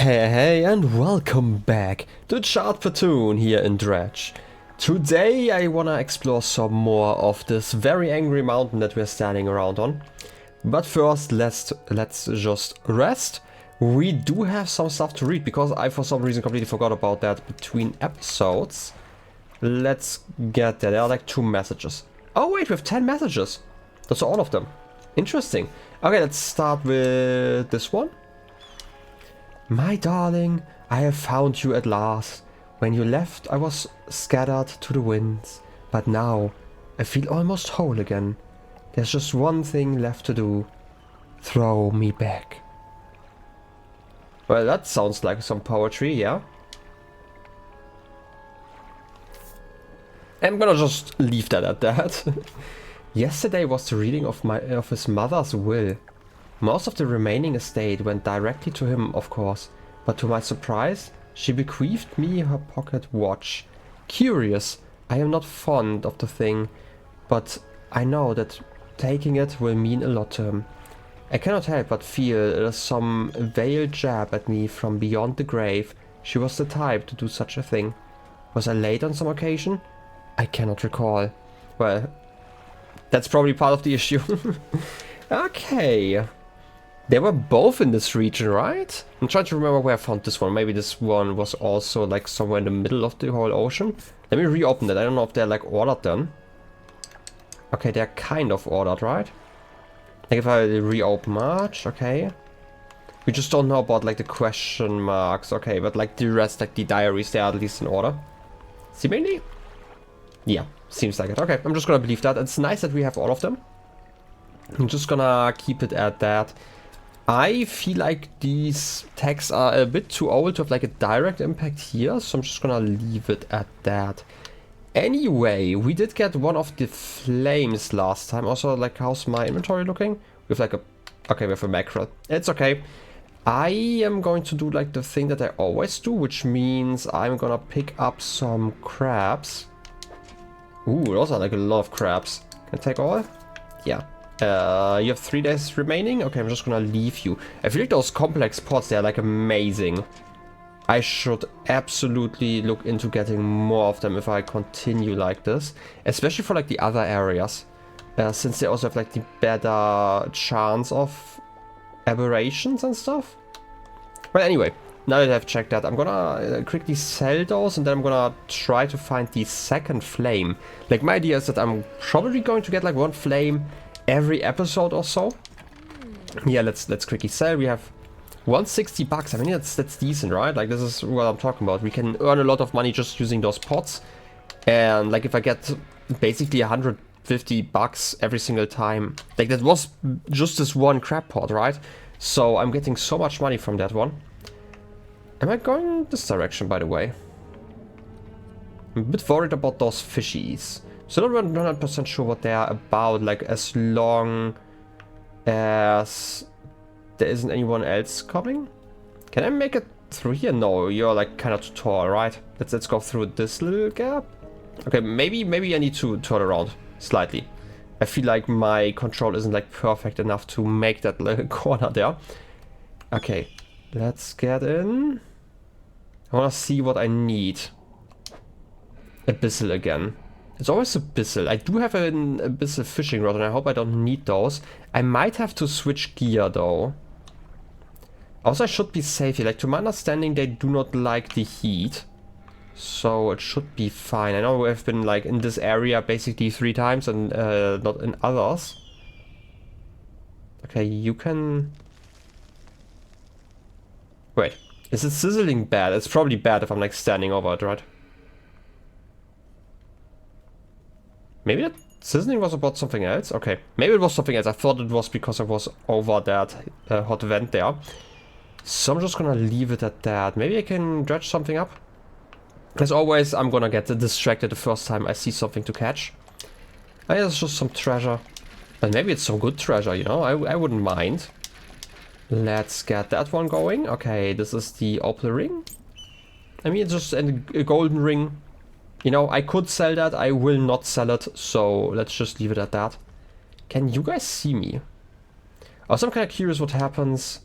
Hey and welcome back to Chart Platoon here in Dredge. Today I wanna explore some more of this very angry mountain that we're standing around on. But first let's just rest. We do have some stuff to read because I for some reason completely forgot about that between episodes. Let's get there. There are like 2 messages. Oh wait, we have 10 messages. That's all of them. Interesting. Okay, let's start with this one. My darling, I have found you at last. When you left, I was scattered to the winds, but now I feel almost whole again. There's just one thing left to do. Throw me back. Well, that sounds like some poetry, yeah? I'm gonna just leave that at that. Yesterday was the reading of his mother's will. Most of the remaining estate went directly to him, of course, but to my surprise, she bequeathed me her pocket watch. Curious, I am not fond of the thing, but I know that taking it will mean a lot to him. I cannot help but feel it is some veiled jab at me from beyond the grave. She was the type to do such a thing. Was I late on some occasion? I cannot recall. Well, that's probably part of the issue. Okay. They were both in this region, right? I'm trying to remember where I found this one. Maybe this one was also like somewhere in the middle of the whole ocean. Let me reopen that. I don't know if they're like ordered then. Okay, they're kind of ordered, right? Like if I reopen March, okay. We just don't know about like the question marks, okay. But like the rest, like the diaries, they are at least in order. Seemingly? Yeah, seems like it. Okay, I'm just gonna believe that. It's nice that we have all of them. I'm just gonna keep it at that. I feel like these tags are a bit too old to have like a direct impact here, so I'm just gonna leave it at that. Anyway, we did get one of the flames last time. Also, like, how's my inventory looking? We have like a... Okay, we have a mackerel. It's okay. I am going to do like the thing that I always do, which means I'm gonna pick up some crabs. Ooh, those are like a lot of crabs. Can I take all? Yeah. You have 3 days remaining? Okay, I'm just gonna leave you. I feel like those complex pots, they're like amazing. I should absolutely look into getting more of them if I continue like this. Especially for like the other areas. Since they also have like the better chance of aberrations and stuff. Well, anyway, now that I've checked that, I'm gonna quickly sell those and then I'm gonna try to find the second flame. Like, my idea is that I'm probably going to get like 1 flame every episode or so. Yeah, let's quickly sell. We have 160 bucks. I mean, that's decent, right? Like, this is what I'm talking about. We can earn a lot of money just using those pots. And like, if I get basically 150 bucks every single time, like that was just this 1 crab pot, right? So I'm getting so much money from that one. Am I going this direction, by the way? I'm a bit worried about those fishies. So not 100% sure what they are about, like, as long as there isn't anyone else coming. Can I make it through here? No, you're like kind of too tall, right? Let's go through this little gap. Okay, maybe I need to turn around slightly. I feel like my control isn't like perfect enough to make that little corner there. Okay, let's get in. I want to see what I need. Abyssal again. It's always Abyssal. I do have an Abyssal fishing rod and I hope I don't need those. I might have to switch gear though. Also, I should be safe here. Like, to my understanding, they do not like the heat. So it should be fine. I know I've been like in this area basically 3 times and not in others. Okay, you can... Wait, is it sizzling bad? It's probably bad if I'm like standing over it, right? Maybe that sizzling was about something else? Okay, maybe it was something else. I thought it was because I was over that hot vent there. So I'm just gonna leave it at that. Maybe I can dredge something up. As always, I'm gonna get distracted the first time I see something to catch. I guess it's just some treasure. And maybe it's some good treasure, you know? I wouldn't mind. Let's get that one going. Okay, this is the opal ring. I mean, it's just a golden ring. You know, I could sell that, I will not sell it, so let's just leave it at that. Can you guys see me? Also, I'm kind of curious what happens...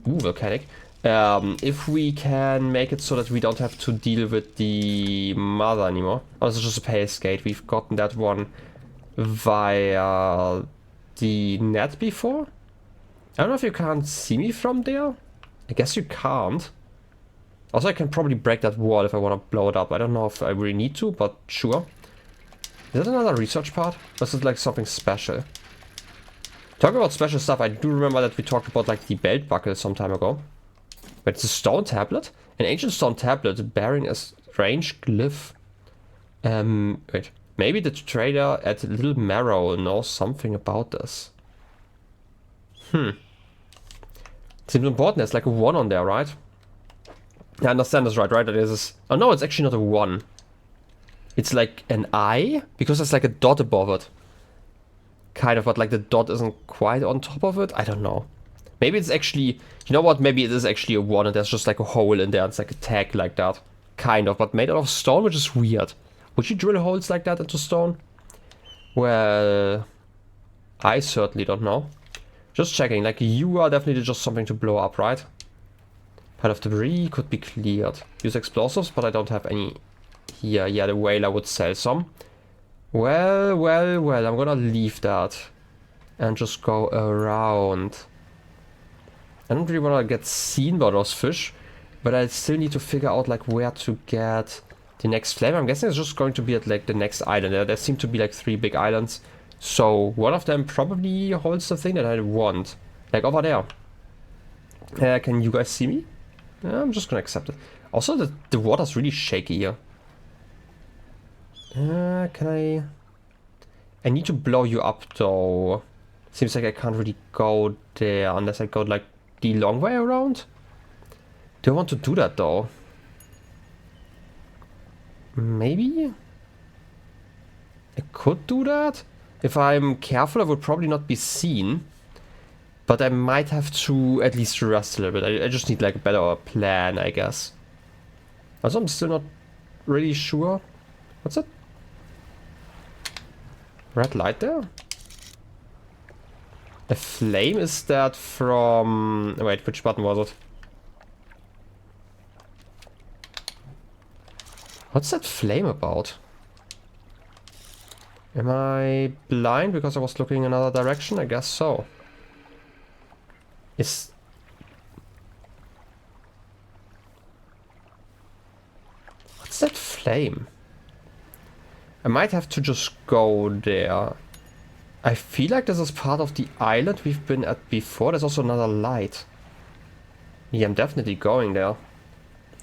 Ooh, volcanic. If we can make it so that we don't have to deal with the mother anymore. Oh, this is just a pale skate. We've gotten that one via the net before. I don't know if you can't see me from there. I guess you can't. Also, I can probably break that wall if I want to blow it up. I don't know if I really need to, but sure. Is that another research part? Or is it like something special? Talking about special stuff, I do remember that we talked about like the belt buckle some time ago. But it's a stone tablet? An ancient stone tablet bearing a strange glyph. Wait. Maybe the trader at Little Marrow knows something about this. Seems important. There's like a 1 on there, right? I understand this right? It is. Oh no, it's actually not a 1. It's like an I, because there's like a dot above it. Kind of, but like the dot isn't quite on top of it. I don't know. Maybe it's actually, you know what? Maybe it is actually a 1 and there's just like a hole in there. It's like a tag like that. Kind of, but made out of stone, which is weird. Would you drill holes like that into stone? Well, I certainly don't know. Just checking, like you are definitely just something to blow up, right? Pile of debris could be cleared. Use explosives, but I don't have any here. Yeah, the whaler would sell some. Well, I'm gonna leave that. And just go around. I don't really wanna get seen by those fish. But I still need to figure out like where to get the next flame. I'm guessing it's just going to be at like the next island. There seem to be like 3 big islands. So one of them probably holds the thing that I want. Like over there. Can you guys see me? Yeah, I'm just gonna accept it. Also, the water's really shaky here. Can I... I need to blow you up though. Seems like I can't really go there unless I go like the long way around. Do I want to do that though? Maybe? I could do that? If I'm careful, I would probably not be seen. But I might have to at least rest a little bit. I just need like a better plan, I guess. Also, I'm still not really sure. What's that? Red light there? A flame? Is that from... Wait, which button was it? What's that flame about? Am I blind because I was looking another direction? I guess so. Is... What's that flame? I might have to just go there. I feel like this is part of the island we've been at before. There's also another light. Yeah, I'm definitely going there.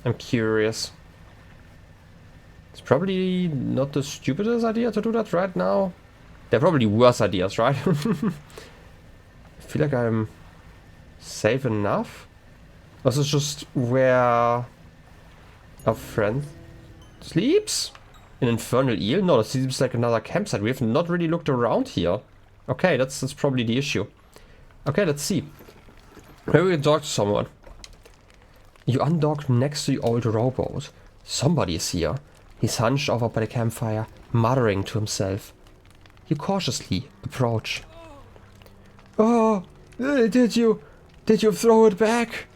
I'm curious. It's probably not the stupidest idea to do that right now. There are probably worse ideas, right? I feel like I'm safe enough. This is just where our friend sleeps? An infernal eel? No, that seems like another campsite. We have not really looked around here. Okay, that's probably the issue. Okay, let's see. Maybe we can talk to someone. You undocked next to the old rowboat. Somebody is here. He's hunched over by the campfire, muttering to himself. You cautiously approach. Oh, did you throw it back?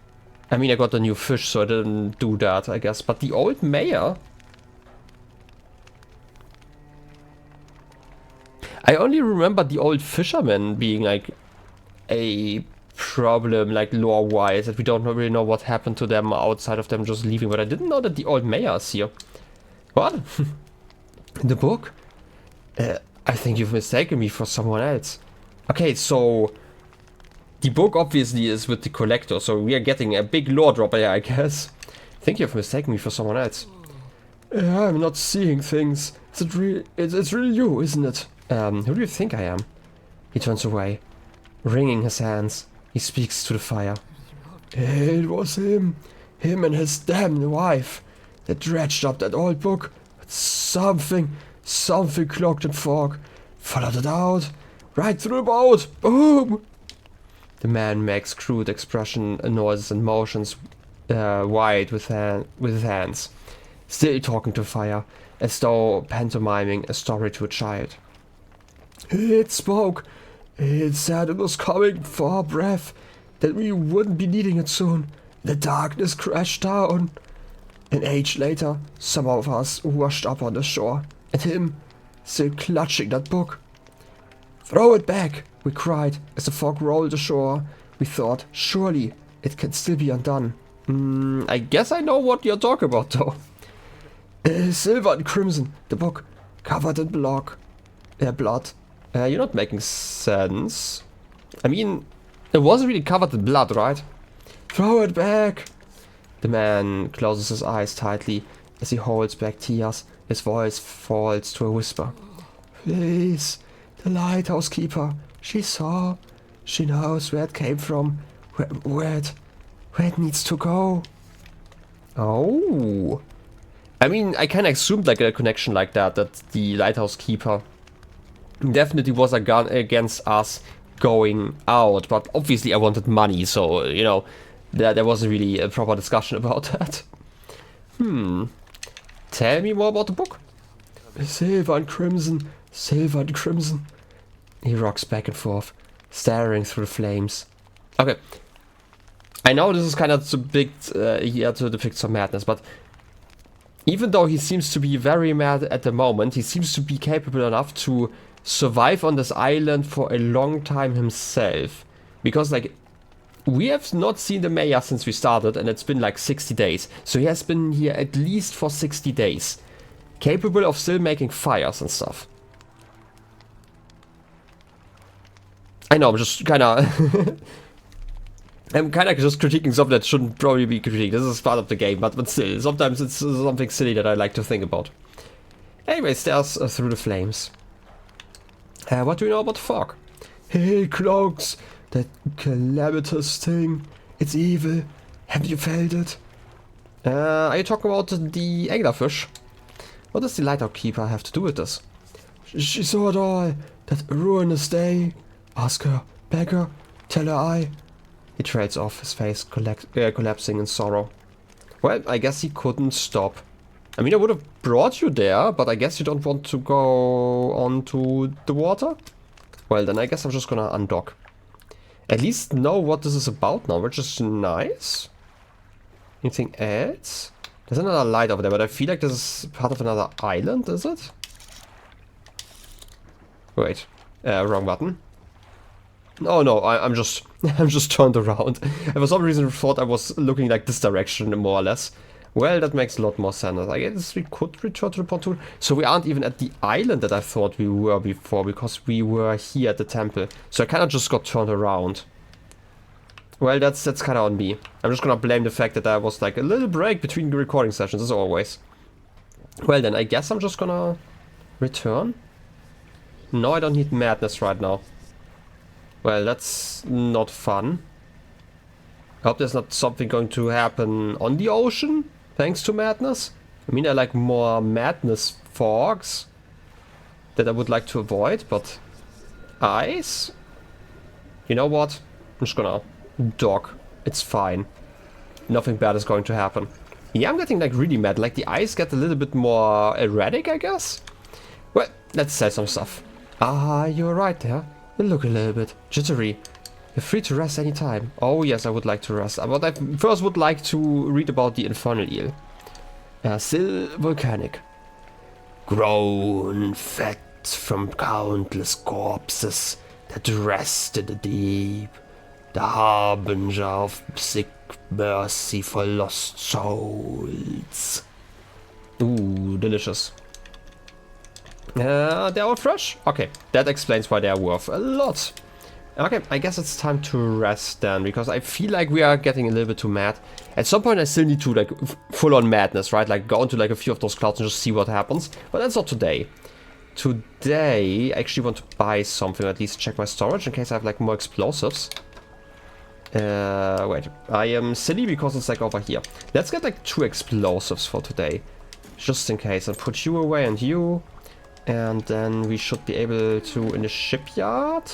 I mean, I got a new fish, so I didn't do that, I guess. But the old mayor... I only remember the old fisherman being like a problem, like lore-wise, that we don't really know what happened to them outside of them just leaving. But I didn't know that the old mayor is here. What? The book? I think you've mistaken me for someone else. Okay, so the book obviously is with the collector, so we are getting a big lore drop here, I guess. I think you've mistaken me for someone else. I'm not seeing things. It's really you, isn't it? Who do you think I am? He turns away, wringing his hands. He speaks to the fire. It was him and his damned wife, that dredged up that old book. Something cloaked in fog. Followed it out, right through the boat. Boom! The man makes crude expression, noises and motions wide with his hands, still talking to fire, as though pantomiming a story to a child. It spoke. It said it was coming for our breath, that we wouldn't be needing it soon. The darkness crashed down. An age later, some of us washed up on the shore, and him, still clutching that book. Throw it back, we cried as the fog rolled ashore. We thought, surely it can still be undone. I guess I know what you're talking about though. Silver and crimson, the book, covered in blood. You're not making sense. I mean, it wasn't really covered in blood, right? Throw it back! The man closes his eyes tightly as he holds back tears. His voice falls to a whisper. Please, the lighthouse keeper. She saw. She knows where it came from. Where it needs to go. Oh. I mean, I kind of assumed like a connection like that the lighthouse keeper definitely was against us going out. But obviously I wanted money, so, you know, there wasn't really a proper discussion about that. Tell me more about the book. Silver and crimson, silver and crimson. He rocks back and forth, staring through the flames. Okay. I know this is kind of too big here to depict some madness, but even though he seems to be very mad at the moment, he seems to be capable enough to survive on this island for a long time himself. Because, like, we have not seen the mayor since we started, and it's been like 60 days. So he has been here at least for 60 days. Capable of still making fires and stuff. I know, I'm just kind of... I'm kind of just critiquing something that shouldn't probably be critiqued. This is part of the game, but still, sometimes it's something silly that I like to think about. Anyway, stairs through the flames. What do you know about fog? Hey, cloaks! That calamitous thing. It's evil. Have you felt it? Are you talking about the anglerfish? What does the lighthouse keeper have to do with this? She saw it all. That ruinous day. Ask her. Beg her. Tell her I... He trails off, his face collapsing in sorrow. Well, I guess he couldn't stop. I mean, I would have brought you there, but I guess you don't want to go onto the water? Well, then I guess I'm just gonna undock. At least know what this is about now, which is nice. Anything else? There's another light over there, but I feel like this is part of another island, is it? Wait, wrong button. Oh no, I'm just I'm just turned around. I for some reason thought I was looking like this direction more or less. Well, that makes a lot more sense. I guess we could return to the pontoon. So we aren't even at the island that I thought we were before, because we were here at the temple. So I kind of just got turned around. Well, that's kind of on me. I'm just gonna blame the fact that there was like a little break between the recording sessions, as always. Well then, I guess I'm just gonna return. No, I don't need madness right now. Well, that's not fun. I hope there's not something going to happen on the ocean, thanks to madness. I mean, I like more madness fogs that I would like to avoid, but ice? You know what? I'm just gonna dock. It's fine. Nothing bad is going to happen. Yeah, I'm getting like really mad. Like the eyes get a little bit more erratic, I guess. Well, let's sell some stuff. Ah, you're right there. You look a little bit jittery. You're free to rest anytime. Oh yes, I would like to rest. But I first would like to read about the infernal eel. Still volcanic. Grown fat from countless corpses that rest in the deep. The harbinger of sick mercy for lost souls. Ooh, delicious. They're all fresh? Okay, that explains why they're worth a lot. Okay, I guess it's time to rest then, because I feel like we are getting a little bit too mad. At some point I still need to like full on madness, right? Like go into like a few of those clouds and just see what happens. But that's not today. Today I actually want to buy something, at least check my storage in case I have like more explosives. Wait, I am silly because it's like over here. Let's get like 2 explosives for today. Just in case, and put you away and you. And then we should be able to, in the shipyard,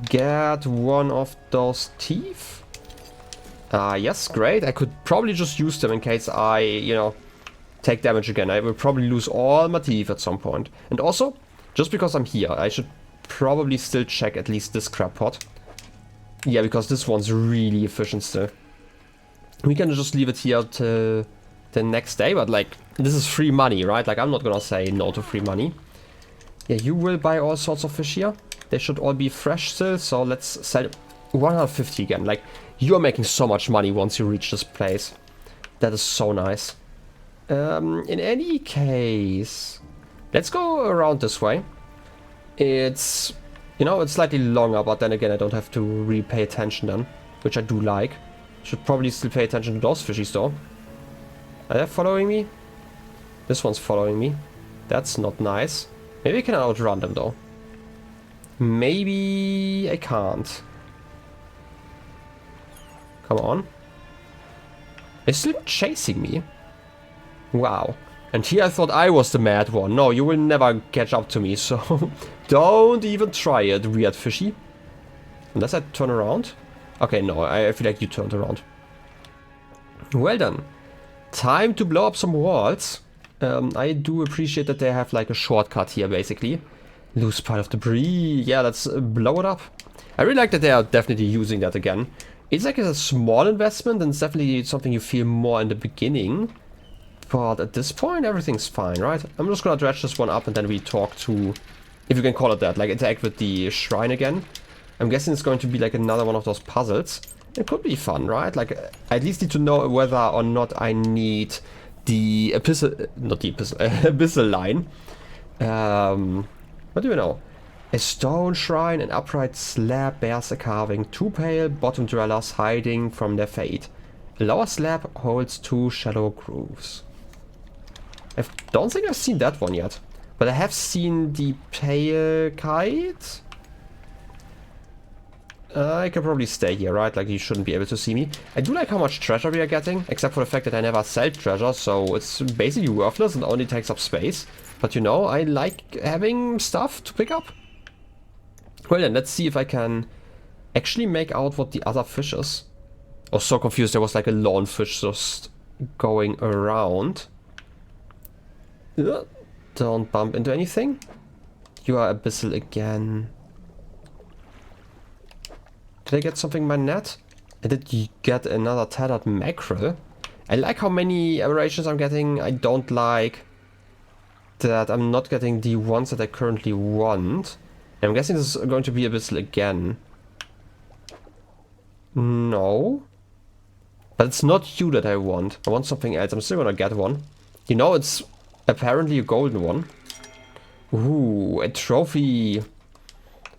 get one of those teeth. Yes, great. I could probably just use them in case I, you know, take damage again. I will probably lose all my teeth at some point. And also, just because I'm here, I should probably still check at least this crab pot. Yeah, because this one's really efficient still. We can just leave it here till the next day, but like, this is free money, right? Like, I'm not gonna say no to free money. Yeah, you will buy all sorts of fish here. They should all be fresh still, so let's sell 150 again. Like, you are making so much money once you reach this place. That is so nice. In any case, let's go around this way. It's, you know, it's slightly longer, but then again, I don't have to really pay attention then, which I do like. Should probably still pay attention to those fishies though. Are they following me? This one's following me. That's not nice. Maybe I can outrun them though. Maybe I can't. Come on. They're still chasing me. Wow. And here I thought I was the mad one. No, you will never catch up to me, so don't even try it, weird fishy. Unless I turn around. Okay, no, I feel like you turned around. Well done. Time to blow up some walls. I do appreciate that they have like a shortcut here, basically. Loose pile of debris. Yeah, let's blow it up. I really like that they are definitely using that again. It's like a small investment and it's definitely something you feel more in the beginning. But at this point, everything's fine, right? I'm just gonna dredge this one up and then we talk to, if you can call it that, like interact with the shrine again. I'm guessing it's going to be like another one of those puzzles. It could be fun, right? Like, I at least need to know whether or not I need the abyssal, not the abyssal, abyssal line. What do we know? A stone shrine, an upright slab bears a carving, two pale bottom dwellers hiding from their fate. A lower slab holds two shallow grooves. I don't think I've seen that one yet, but I have seen the pale kite. I can probably stay here, right? Like, you shouldn't be able to see me. I do like how much treasure we are getting, except for the fact that I never sell treasure, so it's basically worthless and only takes up space. But you know, I like having stuff to pick up. Well then, let's see if I can actually make out what the other fish is. I was so confused, there was like a lone fish just going around. Don't bump into anything. You are abyssal again. Did I get something in my net? I did get another tattered mackerel. I like how many aberrations I'm getting. I don't like that I'm not getting the ones that I currently want. I'm guessing this is going to be abyssal again. No. But it's not you that I want. I want something else. I'm still gonna get one. You know, it's apparently a golden one. Ooh, a trophy.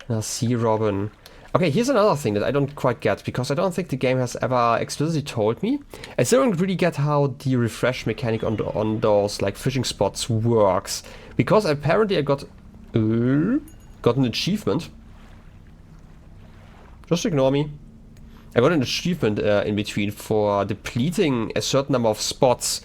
A sea robin. Okay, here's another thing that I don't quite get, because I don't think the game has ever explicitly told me. I still don't really get how the refresh mechanic on those like fishing spots works. Because apparently I got an achievement. Just ignore me. I got an achievement in between for depleting a certain number of spots.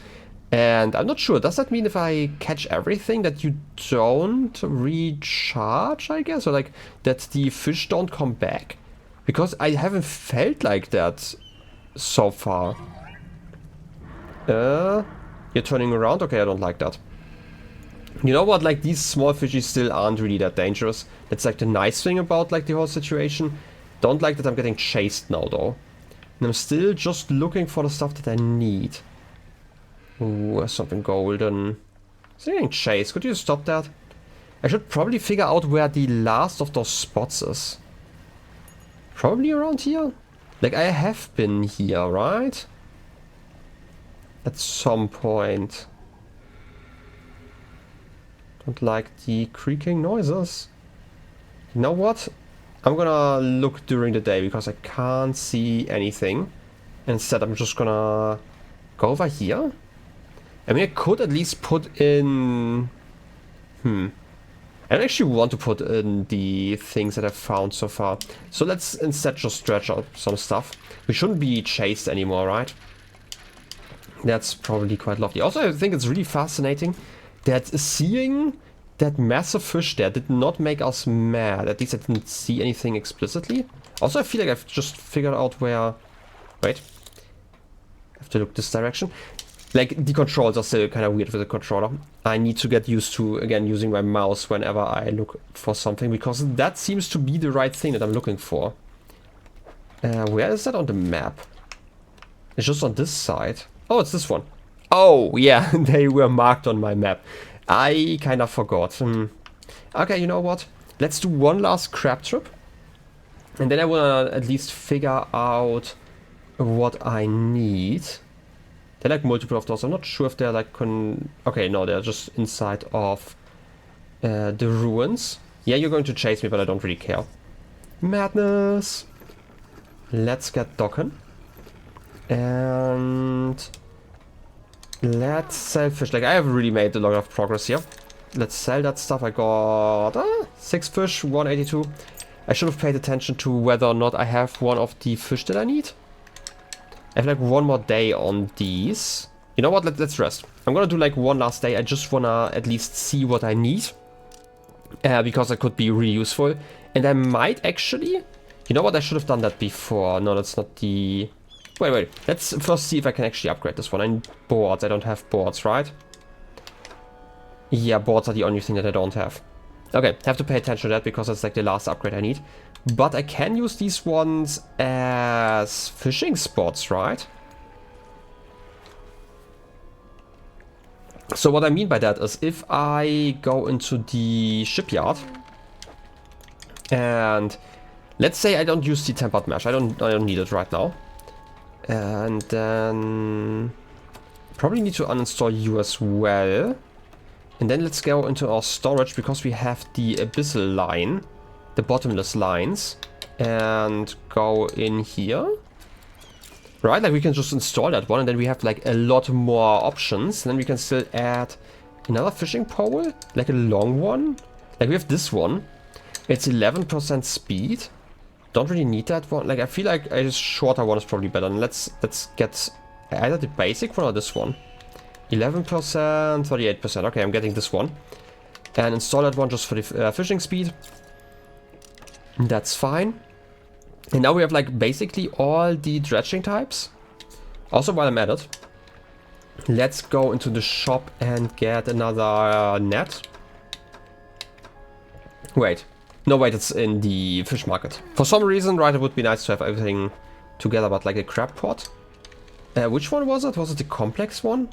And I'm not sure, does that mean if I catch everything that you don't recharge, I guess? Or like, that the fish don't come back? Because I haven't felt like that so far. You're turning around? Okay, I don't like that. You know what, like, these small fishies still aren't really that dangerous. That's like the nice thing about like the whole situation. Don't like that I'm getting chased now though. And I'm still just looking for the stuff that I need. Ooh, something golden. Is it getting chased? Could you stop that? I should probably figure out where the last of those spots is. Probably around here? Like, I have been here, right? At some point. Don't like the creaking noises. You know what? I'm gonna look during the day because I can't see anything. Instead, I'm just gonna go over here. I mean, I could at least put in... I don't actually want to put in the things that I've found so far. So let's instead just stretch out some stuff. We shouldn't be chased anymore, right? That's probably quite lovely. Also, I think it's really fascinating that seeing that massive fish there did not make us mad. At least I didn't see anything explicitly. Also, I feel like I've just figured out where... Wait. I have to look this direction. Like, the controls are still kind of weird with the controller. I need to get used to, again, using my mouse whenever I look for something, because that seems to be the right thing that I'm looking for. Where is that on the map? It's just on this side. Oh, it's this one. Oh, yeah, they were marked on my map. I kind of forgot. Okay, you know what? Let's do one last crab trip. And then I want to at least figure out what I need. They're like multiple of those. I'm not sure if they're like okay, no, they're just inside of the ruins. Yeah, you're going to chase me, but I don't really care. Madness! Let's get docking. And let's sell fish. Like, I have really made a lot of progress here. Let's sell that stuff. I got 6 fish, 182. I should have paid attention to whether or not I have one of the fish that I need. I have like one more day on these. You know what? Let's rest. I'm gonna do like one last day. I just wanna at least see what I need. Because it could be really useful. And I might actually... You know what? I should have done that before. No, that's not the... Wait. Let's first see if I can actually upgrade this one. I need boards. I don't have boards, right? Yeah, boards are the only thing that I don't have. Okay, have to pay attention to that because that's like the last upgrade I need. But I can use these ones as fishing spots, right? So what I mean by that is if I go into the shipyard and let's say I don't use the tempered mesh. I don't need it right now. And then probably need to uninstall you as well. And then let's go into our storage because we have the abyssal line, the bottomless lines, and go in here. Right, like we can just install that one and then we have like a lot more options. And then we can still add another fishing pole, like a long one. Like we have this one. It's 11% speed. Don't really need that one. Like I feel like a shorter one is probably better. And let's get either the basic one or this one. 11%, 38%. Okay, I'm getting this one. And install that one just for the fishing speed. That's fine. And now we have like basically all the dredging types. Also while I'm at it, let's go into the shop and get another net. Wait. No, wait, it's in the fish market. For some reason, right, it would be nice to have everything together, but like a crab pot. Which one was it? Was it the complex one?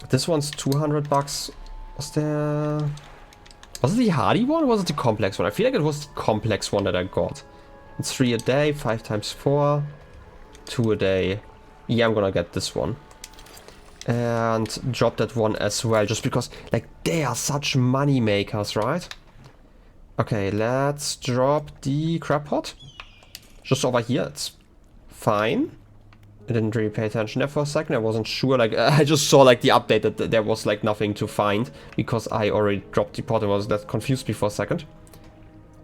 This one's 200 bucks. Was it the hardy one or was it the complex one? I feel like it was the complex one that I got. It's 3 a day, 5 times 4, 2 a day. Yeah, I'm gonna get this one. And drop that one as well, just because, like, they are such money makers, right? Okay, let's drop the crab pot. Just over here, it's fine. I didn't really pay attention there for a second. I wasn't sure, like, I just saw, like, the update that there was, like, nothing to find. Because I already dropped the pot and was that confused me for a second.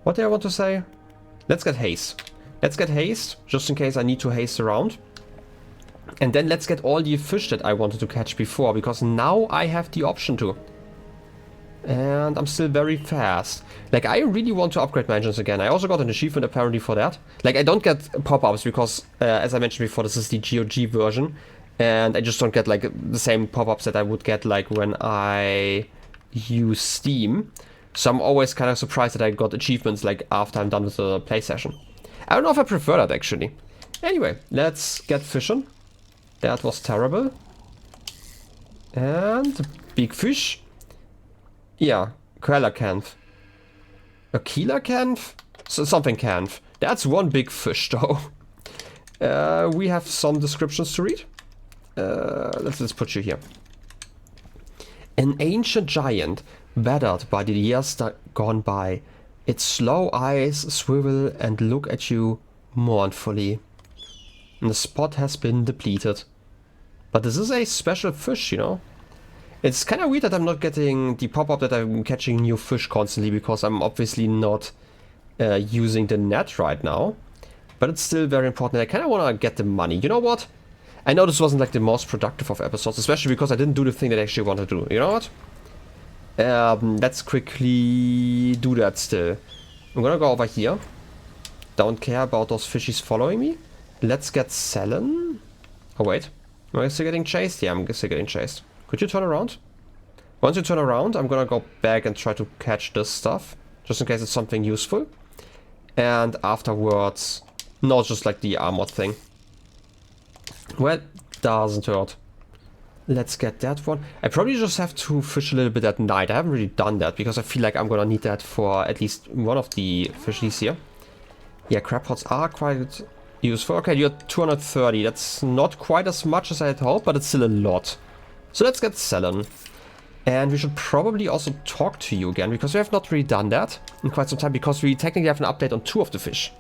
What did I want to say? Let's get haste. Let's get haste, just in case I need to haste around. And then let's get all the fish that I wanted to catch before, because now I have the option to. And I'm still very fast. Like, I really want to upgrade my engines again. I also got an achievement apparently for that. Like, I don't get pop-ups because, as I mentioned before, this is the GOG version. And I just don't get, like, the same pop-ups that I would get, like, when I use Steam. So I'm always kind of surprised that I got achievements, like, after I'm done with the play session. I don't know if I prefer that, actually. Anyway, let's get fishing. That was terrible. And big fish. Yeah, Quellercanth. A Keelercanth? So something canth. That's one big fish, though. We have some descriptions to read. Let's put you here. An ancient giant, battered by the years gone by. Its slow eyes swivel and look at you mournfully. And the spot has been depleted. But this is a special fish, you know? It's kind of weird that I'm not getting the pop-up that I'm catching new fish constantly, because I'm obviously not using the net right now. But it's still very important. I kind of want to get the money. You know what? I know this wasn't like the most productive of episodes, especially because I didn't do the thing that I actually wanted to do. You know what? Let's quickly do that still. I'm gonna go over here. Don't care about those fishies following me. Let's get selling. Oh wait. Am I still getting chased? Yeah, I'm still getting chased. Could you turn around? Once you turn around, I'm gonna go back and try to catch this stuff. Just in case it's something useful. And afterwards... No, it's just like the armored thing. Well, doesn't hurt. Let's get that one. I probably just have to fish a little bit at night. I haven't really done that because I feel like I'm gonna need that for at least one of the fishies here. Yeah, crab pots are quite useful. Okay, you're 230. That's not quite as much as I had hoped, but it's still a lot. So let's get selling. And we should probably also talk to you again, because we have not really done that in quite some time, because we technically have an update on 2 of the fish.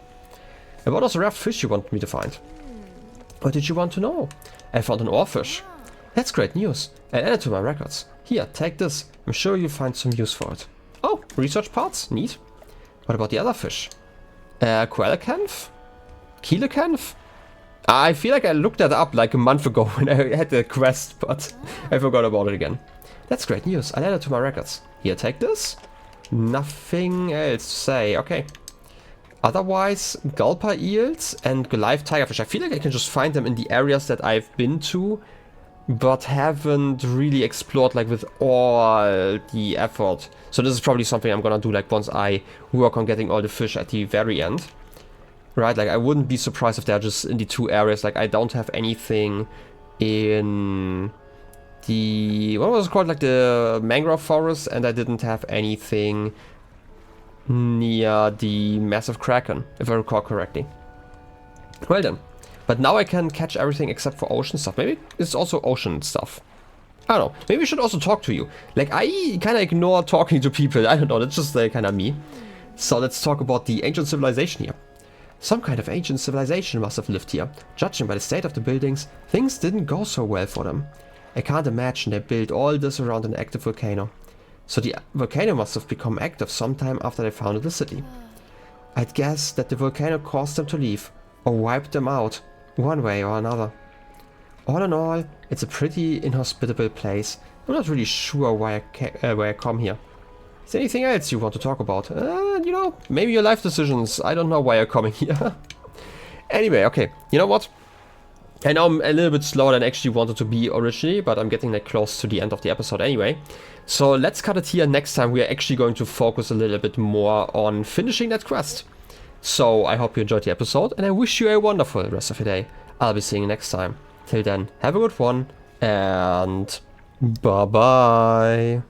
And what was the rare fish you wanted me to find? What did you want to know? I found an oarfish. That's great news. I added it to my records. Here, take this. I'm sure you'll find some use for it. Oh, research parts? Neat. What about the other fish? Coelacanth? Coelacanth? I feel like I looked that up like a month ago when I had the quest, but I forgot about it again. That's great news. I added it to my records. Here, take this. Nothing else to say. Okay. Otherwise, gulper eels and Goliath tigerfish. I feel like I can just find them in the areas that I've been to, but haven't really explored like with all the effort. So this is probably something I'm gonna do like once I work on getting all the fish at the very end. Right, like I wouldn't be surprised if they're just in the 2 areas. Like I don't have anything in the, what was it called, like the mangrove forest, and I didn't have anything near the massive kraken, if I recall correctly. Well then. But now I can catch everything except for ocean stuff. Maybe it's also ocean stuff. I don't know. Maybe we should also talk to you. Like, I kind of ignore talking to people. I don't know. That's just kind of me. So let's talk about the ancient civilization here. Some kind of ancient civilization must have lived here. Judging by the state of the buildings, things didn't go so well for them. I can't imagine they built all this around an active volcano. So the volcano must have become active sometime after they founded the city. I'd guess that the volcano caused them to leave, or wiped them out, one way or another. All in all, it's a pretty inhospitable place. I'm not really sure why I come here. Is there anything else you want to talk about? You know, maybe your life decisions. I don't know why you're coming here. Anyway, okay. You know what? I know I'm a little bit slower than I actually wanted to be originally, but I'm getting like close to the end of the episode anyway. So let's cut it here. Next time we are actually going to focus a little bit more on finishing that quest. So I hope you enjoyed the episode, and I wish you a wonderful rest of your day. I'll be seeing you next time. Till then, have a good one, and bye-bye.